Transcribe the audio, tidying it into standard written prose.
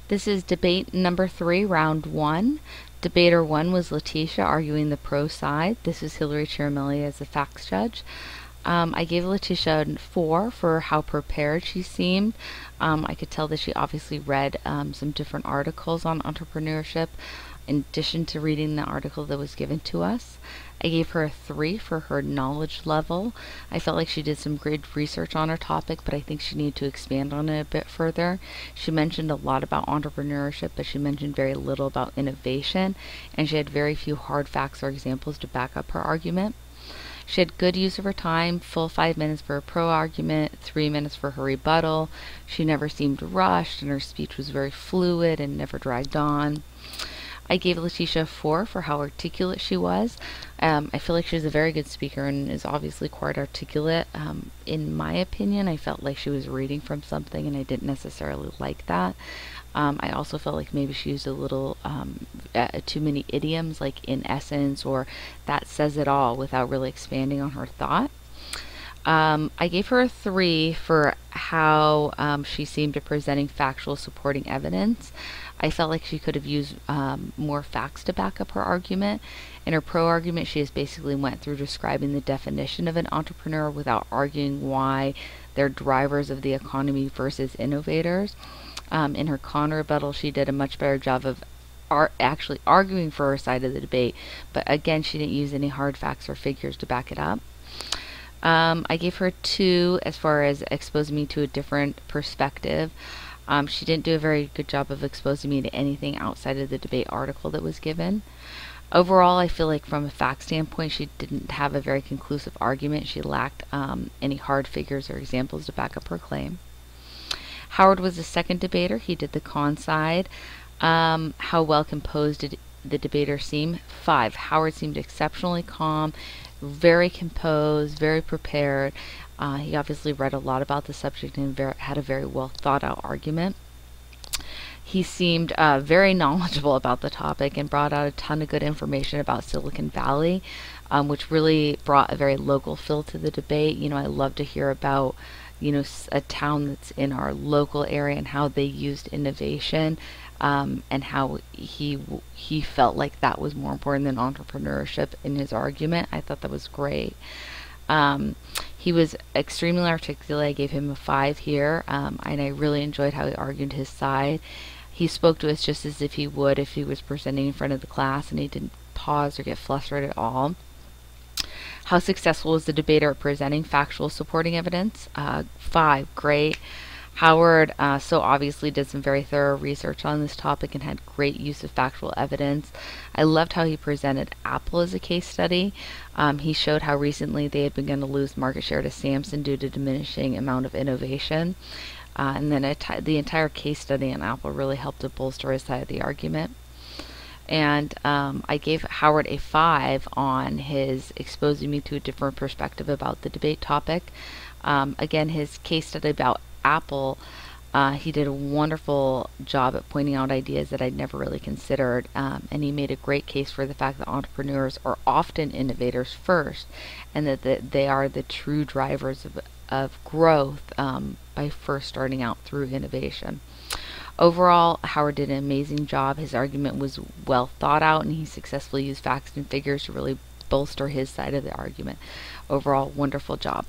This is debate number 3, round 1. Debater 1 was Letitia arguing the pro side. This is Hillary Chiaramelli as the facts judge. I gave Letitia a 4 for how prepared she seemed. I could tell that she obviously read some different articles on entrepreneurship in addition to reading the article that was given to us. I gave her a 3 for her knowledge level. I felt like she did some great research on her topic, but I think she needed to expand on it a bit further. She mentioned a lot about entrepreneurship, but she mentioned very little about innovation, and she had very few hard facts or examples to back up her argument. She had good use of her time, full 5 minutes for her pro argument, 3 minutes for her rebuttal. She never seemed rushed, and her speech was very fluid and never dragged on. I gave Letitia a 4 for how articulate she was. I feel like she's a very good speaker and is obviously quite articulate. In my opinion, I felt like she was reading from something, and I didn't necessarily like that. I also felt like maybe she used a little too many idioms, like in essence, or that says it all, without really expanding on her thought. I gave her a 3 for how she seemed at presenting factual supporting evidence. I felt like she could have used more facts to back up her argument. In her pro argument, she just basically went through describing the definition of an entrepreneur without arguing why they're drivers of the economy versus innovators. In her con rebuttal, she did a much better job of actually arguing for her side of the debate, but again, she didn't use any hard facts or figures to back it up. I gave her a 2 as far as exposing me to a different perspective. She didn't do a very good job of exposing me to anything outside of the debate article that was given. Overall, I feel like from a fact standpoint, she didn't have a very conclusive argument. She lacked any hard figures or examples to back up her claim. Howard was the second debater. He did the con side. How well composed did the debater seem? 5. Howard seemed exceptionally calm, very composed, very prepared. He obviously read a lot about the subject and had a very well thought out argument. He seemed very knowledgeable about the topic and brought out a ton of good information about Silicon Valley, which really brought a very local feel to the debate. I love to hear about a town that's in our local area and how they used innovation, and how he felt like that was more important than entrepreneurship in his argument. I thought that was great. He was extremely articulate. I gave him a 5 here, and I really enjoyed how he argued his side. He spoke to us just as if he would if he was presenting in front of the class, and he didn't pause or get flustered at all. How successful was the debater at presenting factual supporting evidence? 5, great. Howard so obviously did some very thorough research on this topic and had great use of factual evidence. I loved how he presented Apple as a case study. He showed how recently they had begun to lose market share to Samsung due to diminishing amount of innovation. And then the entire case study on Apple really helped to bolster his side of the argument. And I gave Howard a 5 on his exposing me to a different perspective about the debate topic. Again, his case study about Apple, he did a wonderful job at pointing out ideas that I'd never really considered, and he made a great case for the fact that entrepreneurs are often innovators first, and that they are the true drivers of growth by first starting out through innovation. Overall, Howard did an amazing job. His argument was well thought out, and he successfully used facts and figures to really bolster his side of the argument. Overall, wonderful job.